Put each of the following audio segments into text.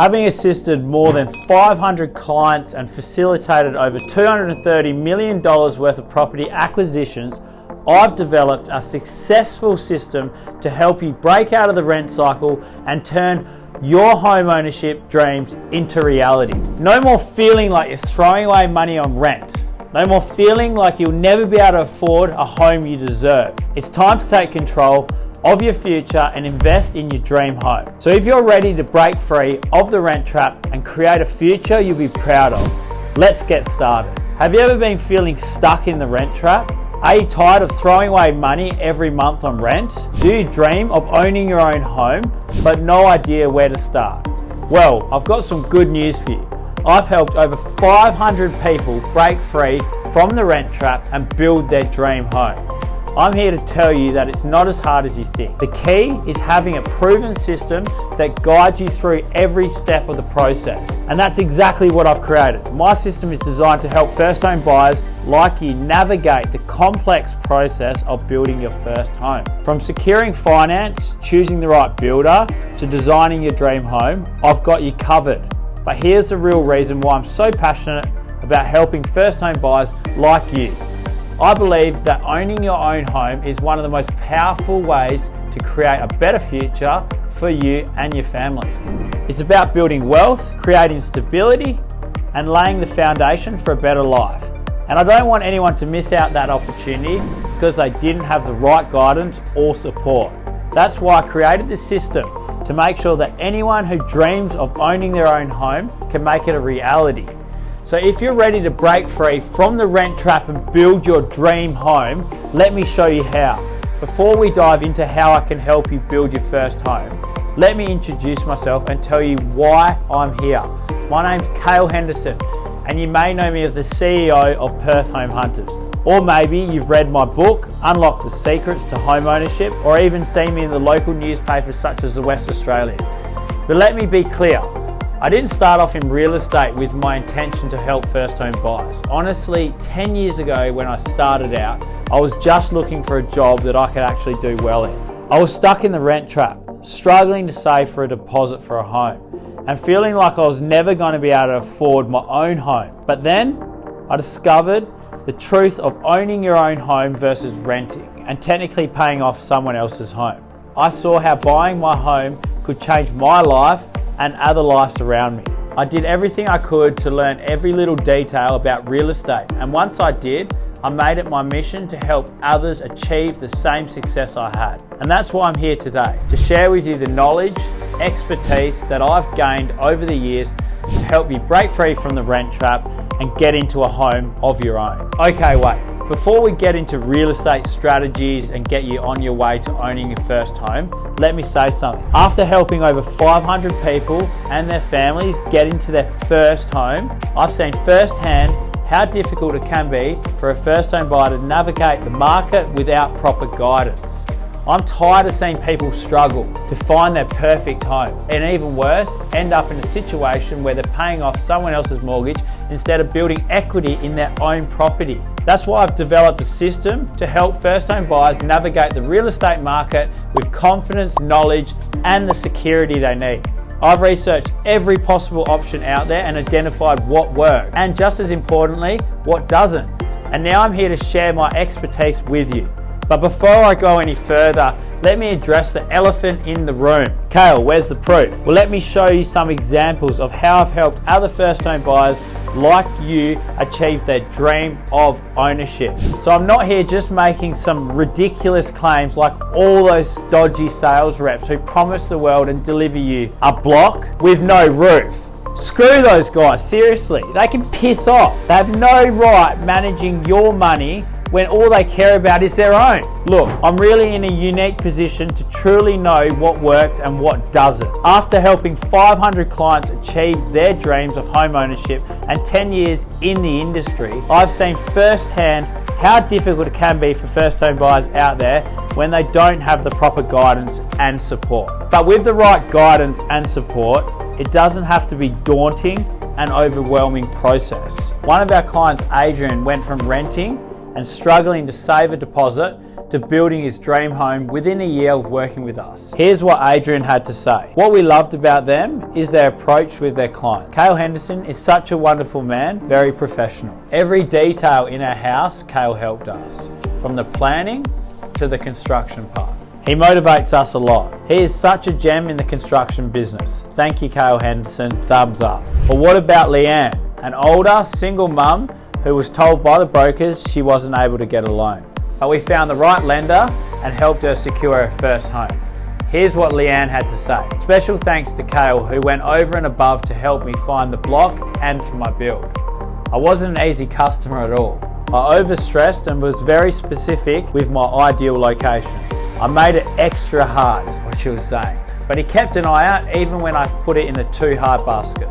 Having assisted more than 500 clients and facilitated over $230 million worth of property acquisitions, I've developed a successful system to help you break out of the rent cycle and turn your home ownership dreams into reality. No more feeling like you're throwing away money on rent. No more feeling like you'll never be able to afford a home you deserve. It's time to take control of your future and invest in your dream home. So if you're ready to break free of the rent trap and create a future you'll be proud of, let's get started. Have you ever been feeling stuck in the rent trap? Are you tired of throwing away money every month on rent? Do you dream of owning your own home but no idea where to start? Well, I've got some good news for you. I've helped over 500 people break free from the rent trap and build their dream home. I'm here to tell you that it's not as hard as you think. The key is having a proven system that guides you through every step of the process. And that's exactly what I've created. My system is designed to help first home buyers like you navigate the complex process of building your first home. From securing finance, choosing the right builder, to designing your dream home, I've got you covered. But here's the real reason why I'm so passionate about helping first home buyers like you. I believe that owning your own home is one of the most powerful ways to create a better future for you and your family. It's about building wealth, creating stability, and laying the foundation for a better life. And I don't want anyone to miss out that opportunity because they didn't have the right guidance or support. That's why I created this system, to make sure that anyone who dreams of owning their own home can make it a reality. So if you're ready to break free from the rent trap and build your dream home, let me show you how. Before we dive into how I can help you build your first home, let me introduce myself and tell you why I'm here. My name's Cale Henderson, and you may know me as the CEO of Perth Home Hunters. Or maybe you've read my book, Unlock the Secrets to Home Ownership, or even seen me in the local newspapers such as the West Australian. But let me be clear, I didn't start off in real estate with my intention to help first home buyers. Honestly, 10 years ago when I started out, I was just looking for a job that I could actually do well in. I was stuck in the rent trap, struggling to save for a deposit for a home, and feeling like I was never going to be able to afford my own home. But then I discovered the truth of owning your own home versus renting and technically paying off someone else's home. I saw how buying my home could change my life and other lives around me. I did everything I could to learn every little detail about real estate, and once I did, I made it my mission to help others achieve the same success I had. And that's why I'm here today, to share with you the knowledge, expertise that I've gained over the years to help you break free from the rent trap and get into a home of your own. Okay, wait. Before we get into real estate strategies and get you on your way to owning your first home, let me say something. After helping over 500 people and their families get into their first home, I've seen firsthand how difficult it can be for a first home buyer to navigate the market without proper guidance. I'm tired of seeing people struggle to find their perfect home, and even worse, end up in a situation where they're paying off someone else's mortgage instead of building equity in their own property. That's why I've developed a system to help first home buyers navigate the real estate market with confidence, knowledge, and the security they need. I've researched every possible option out there and identified what works, and just as importantly, what doesn't. And now I'm here to share my expertise with you. But before I go any further, let me address the elephant in the room. Cale, where's the proof? Well, let me show you some examples of how I've helped other first home buyers like you achieve their dream of ownership. So I'm not here just making some ridiculous claims like all those dodgy sales reps who promise the world and deliver you a block with no roof. Screw those guys, seriously. They can piss off. They have no right managing your money when all they care about is their own. Look, I'm really in a unique position to truly know what works and what doesn't. After helping 500 clients achieve their dreams of home ownership and 10 years in the industry, I've seen firsthand how difficult it can be for first home buyers out there when they don't have the proper guidance and support. But with the right guidance and support, it doesn't have to be daunting and overwhelming process. One of our clients, Adrian, went from renting and struggling to save a deposit to building his dream home within a year of working with us. Here's what Adrian had to say. What we loved about them is their approach with their client. Cale Henderson is such a wonderful man, very professional. Every detail in our house, Cale helped us, from the planning to the construction part. He motivates us a lot. He is such a gem in the construction business. Thank you, Cale Henderson, thumbs up. But what about Leanne, an older single mum who was told by the brokers she wasn't able to get a loan? But we found the right lender and helped her secure her first home. Here's what Leanne had to say. Special thanks to Cale, who went over and above to help me find the block and for my build. I wasn't an easy customer at all. I overstressed and was very specific with my ideal location. I made it extra hard, is what she was saying. But he kept an eye out even when I put it in the too hard basket.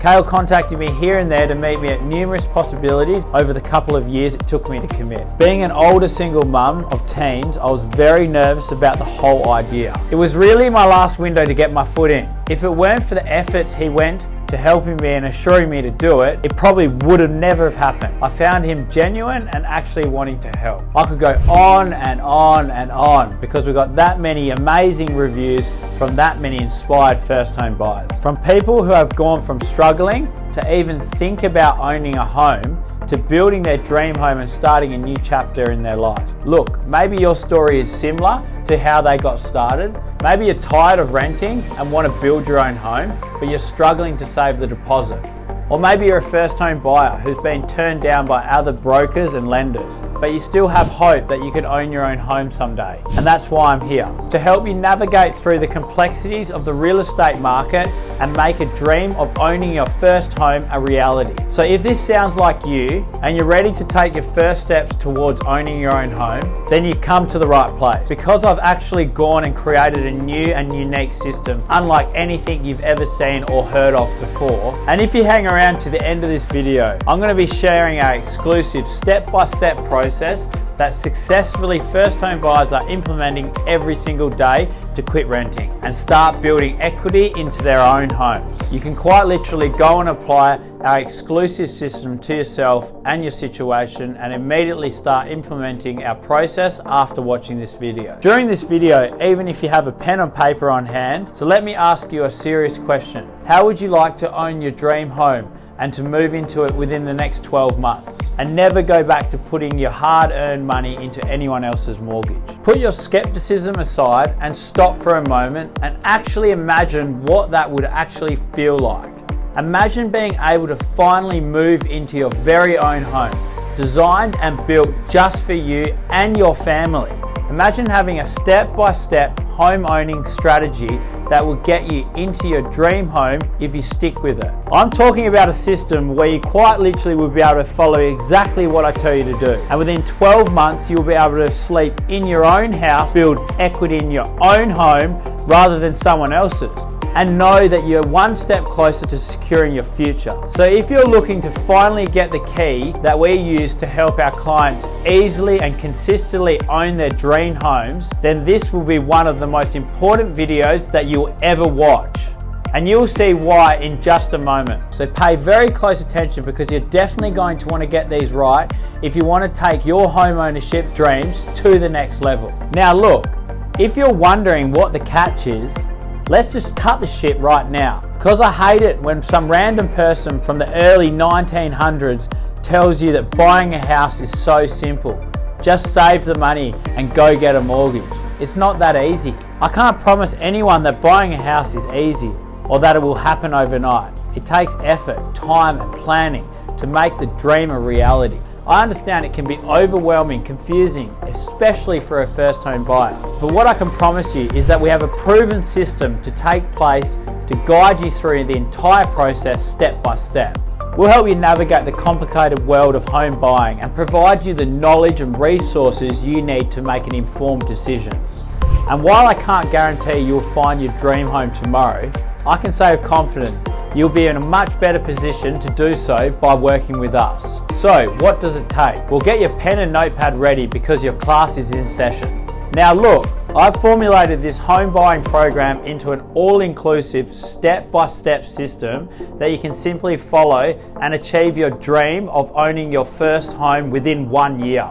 Cale contacted me here and there to meet me at numerous possibilities over the couple of years it took me to commit. Being an older single mum of teens, I was very nervous about the whole idea. It was really my last window to get my foot in. If it weren't for the efforts he went to helping me and assuring me to do it, it probably would have never have happened. I found him genuine and actually wanting to help. I could go on and on and on because we got that many amazing reviews from that many inspired first home buyers. From people who have gone from struggling to even think about owning a home to building their dream home and starting a new chapter in their life. Look, maybe your story is similar to how they got started. Maybe you're tired of renting and want to build your own home, but you're struggling to save the deposit. Or maybe you're a first home buyer who's been turned down by other brokers and lenders, but you still have hope that you could own your own home someday. And that's why I'm here, to help you navigate through the complexities of the real estate market and make a dream of owning your first home a reality. So if this sounds like you and you're ready to take your first steps towards owning your own home, then you come to the right place. Because I've actually gone and created a new and unique system, unlike anything you've ever seen or heard of before. And if you hang around to the end of this video, I'm going to be sharing our exclusive step-by-step process that successfully first home buyers are implementing every single day to quit renting and start building equity into their own homes. You can quite literally go and apply our exclusive system to yourself and your situation and immediately start implementing our process after watching this video. During this video, even if you have a pen and paper on hand, so let me ask you a serious question. How would you like to own your dream home and to move into it within the next 12 months and never go back to putting your hard-earned money into anyone else's mortgage? Put your skepticism aside and stop for a moment and actually imagine what that would actually feel like. Imagine being able to finally move into your very own home, designed and built just for you and your family. Imagine having a step-by-step home owning strategy that will get you into your dream home if you stick with it. I'm talking about a system where you quite literally will be able to follow exactly what I tell you to do. And within 12 months, you'll be able to sleep in your own house, build equity in your own home rather than someone else's, and know that you're one step closer to securing your future. So if you're looking to finally get the key that we use to help our clients easily and consistently own their dream homes, then this will be one of the most important videos that you'll ever watch. And you'll see why in just a moment. So pay very close attention because you're definitely going to want to get these right if you want to take your home ownership dreams to the next level. Now look, if you're wondering what the catch is, let's just cut the shit right now. Because I hate it when some random person from the early 1900s tells you that buying a house is so simple. Just save the money and go get a mortgage. It's not that easy. I can't promise anyone that buying a house is easy or that it will happen overnight. It takes effort, time and planning to make the dream a reality. I understand it can be overwhelming, confusing, especially for a first home buyer. But what I can promise you is that we have a proven system to take place to guide you through the entire process step by step. We'll help you navigate the complicated world of home buying and provide you the knowledge and resources you need to make informed decisions. And while I can't guarantee you'll find your dream home tomorrow, I can say with confidence you'll be in a much better position to do so by working with us. So what does it take? Well, get your pen and notepad ready because your class is in session. Now look, I've formulated this home buying program into an all-inclusive step-by-step system that you can simply follow and achieve your dream of owning your first home within 1 year.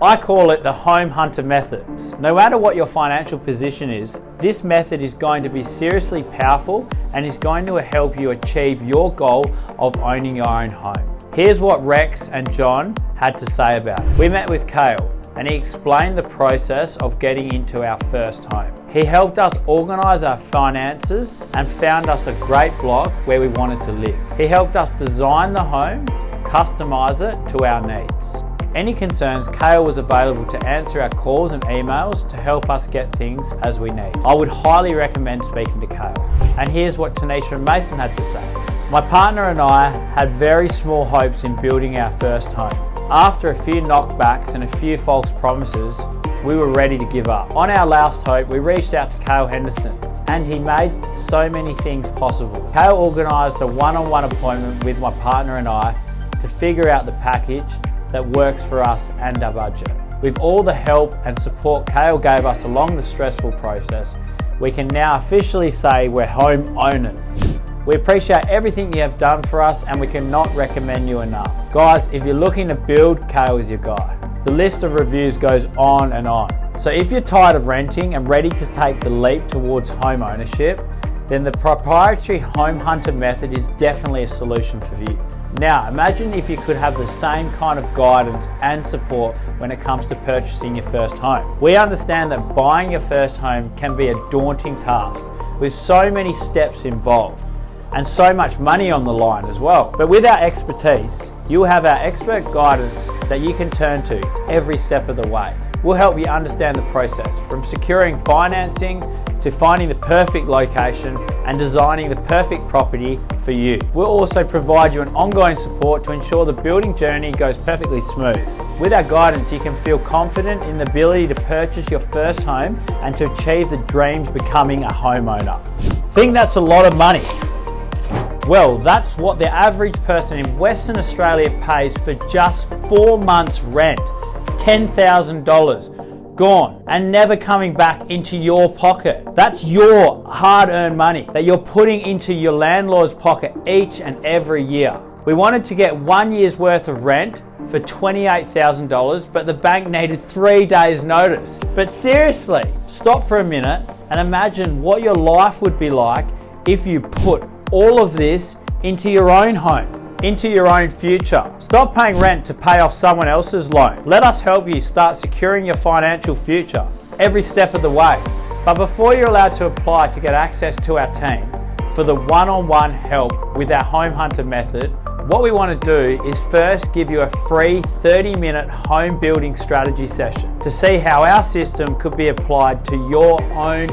I call it the home hunter method. No matter what your financial position is, this method is going to be seriously powerful and is going to help you achieve your goal of owning your own home. Here's what Rex and John had to say about it. We met with Cale and he explained the process of getting into our first home. He helped us organise our finances and found us a great block where we wanted to live. He helped us design the home, customise it to our needs. Any concerns, Cale was available to answer our calls and emails to help us get things as we need. I would highly recommend speaking to Cale. And here's what Tanisha and Mason had to say. My partner and I had very small hopes in building our first home. After a few knockbacks and a few false promises, we were ready to give up. On our last hope, we reached out to Cale Henderson and he made so many things possible. Cale organised a one-on-one appointment with my partner and I to figure out the package that works for us and our budget. With all the help and support Cale gave us along the stressful process, we can now officially say we're home owners. We appreciate everything you have done for us and we cannot recommend you enough. Guys, if you're looking to build, Cale is your guy. The list of reviews goes on and on. So if you're tired of renting and ready to take the leap towards home ownership, then the proprietary home hunter method is definitely a solution for you. Now, imagine if you could have the same kind of guidance and support when it comes to purchasing your first home. We understand that buying your first home can be a daunting task with so many steps involved and so much money on the line as well. But with our expertise, you'll have our expert guidance that you can turn to every step of the way. We'll help you understand the process from securing financing to finding the perfect location and designing the perfect property for you. We'll also provide you an ongoing support to ensure the building journey goes perfectly smooth. With our guidance, you can feel confident in the ability to purchase your first home and to achieve the dreams of becoming a homeowner. Think that's a lot of money? Well, that's what the average person in Western Australia pays for just 4 months rent. $10,000 gone and never coming back into your pocket. That's your hard-earned money that you're putting into your landlord's pocket each and every year. We wanted to get 1 year's worth of rent for $28,000, but the bank needed 3 days notice. But seriously, stop for a minute and imagine what your life would be like if you put all of this into your own home, into your own future. Stop paying rent to pay off someone else's loan. Let us help you start securing your financial future every step of the way. But before you're allowed to apply to get access to our team for the one-on-one help with our Home Hunter method, what we want to do is first give you a free 30-minute home building strategy session to see how our system could be applied to your own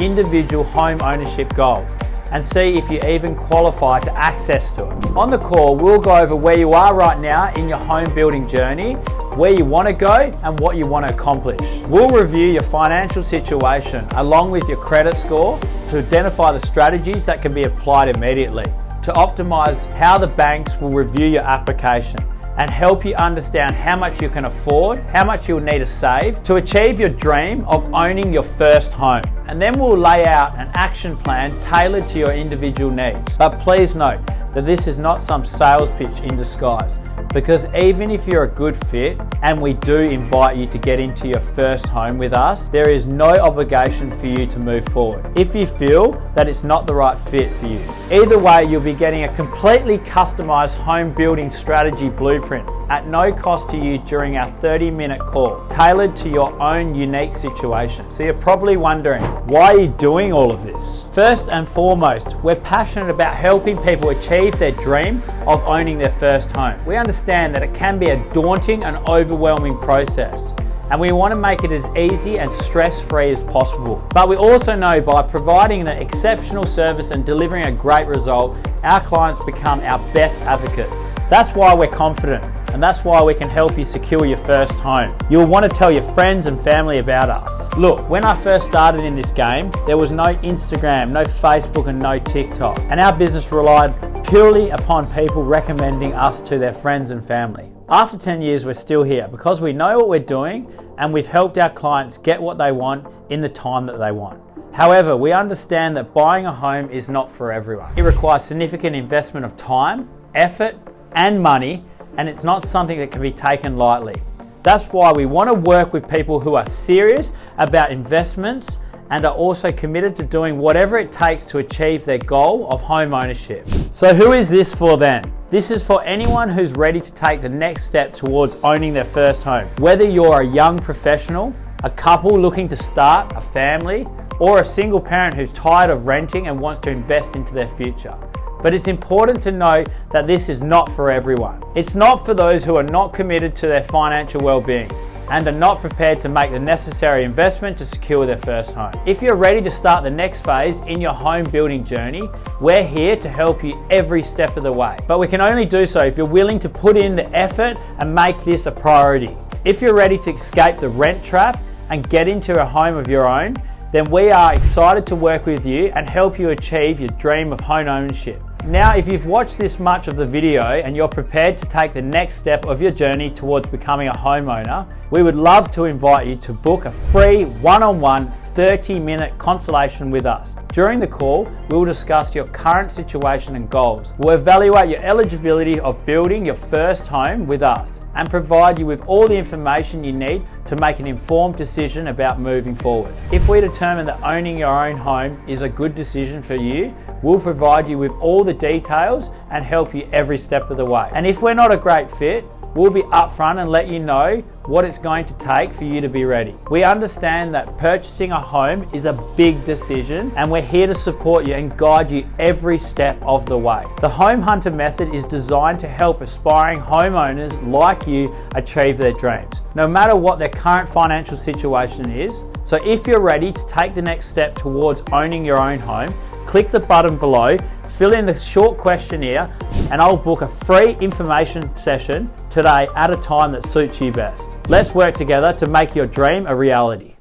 individual home ownership goal, and see if you even qualify to access to it. On the call, we'll go over where you are right now in your home building journey, where you want to go and what you want to accomplish. We'll review your financial situation along with your credit score to identify the strategies that can be applied immediately to optimize how the banks will review your application and help you understand how much you can afford, how much you'll need to save to achieve your dream of owning your first home. And then we'll lay out an action plan tailored to your individual needs. But please note that this is not some sales pitch in disguise, because even if you're a good fit and we do invite you to get into your first home with us, there is no obligation for you to move forward if you feel that it's not the right fit for you. Either way, you'll be getting a completely customized home building strategy blueprint at no cost to you during our 30-minute call, tailored to your own unique situation. So you're probably wondering, why are you doing all of this? First and foremost, we're passionate about helping people achieve their dream of owning their first home. We understand that it can be a daunting and overwhelming process, and we want to make it as easy and stress-free as possible. But we also know by providing an exceptional service and delivering a great result, our clients become our best advocates. That's why we're confident, and that's why we can help you secure your first home. You'll want to tell your friends and family about us. Look, when I first started in this game, there was no Instagram, no Facebook, and no TikTok. And our business relied purely upon people recommending us to their friends and family. After 10 years, we're still here because we know what we're doing and we've helped our clients get what they want in the time that they want. However, we understand that buying a home is not for everyone. It requires significant investment of time, effort, and money, and it's not something that can be taken lightly. That's why we want to work with people who are serious about investments and are also committed to doing whatever it takes to achieve their goal of home ownership. So who is this for then? This is for anyone who's ready to take the next step towards owning their first home. Whether you're a young professional, a couple looking to start a family, or a single parent who's tired of renting and wants to invest into their future. But it's important to know that this is not for everyone. It's not for those who are not committed to their financial well-being and are not prepared to make the necessary investment to secure their first home. If you're ready to start the next phase in your home building journey, we're here to help you every step of the way. But we can only do so if you're willing to put in the effort and make this a priority. If you're ready to escape the rent trap and get into a home of your own, then we are excited to work with you and help you achieve your dream of home ownership. Now, if you've watched this much of the video and you're prepared to take the next step of your journey towards becoming a homeowner, we would love to invite you to book a free one-on-one 30-minute consultation with us. During the call, we will discuss your current situation and goals. We'll evaluate your eligibility of building your first home with us and provide you with all the information you need to make an informed decision about moving forward. If we determine that owning your own home is a good decision for you, we'll provide you with all the details and help you every step of the way. And if we're not a great fit, we'll be upfront and let you know what it's going to take for you to be ready. We understand that purchasing a home is a big decision and we're here to support you and guide you every step of the way. The Home Hunter method is designed to help aspiring homeowners like you achieve their dreams, no matter what their current financial situation is. So if you're ready to take the next step towards owning your own home, click the button below, fill in the short questionnaire, and I'll book a free information session today at a time that suits you best. Let's work together to make your dream a reality.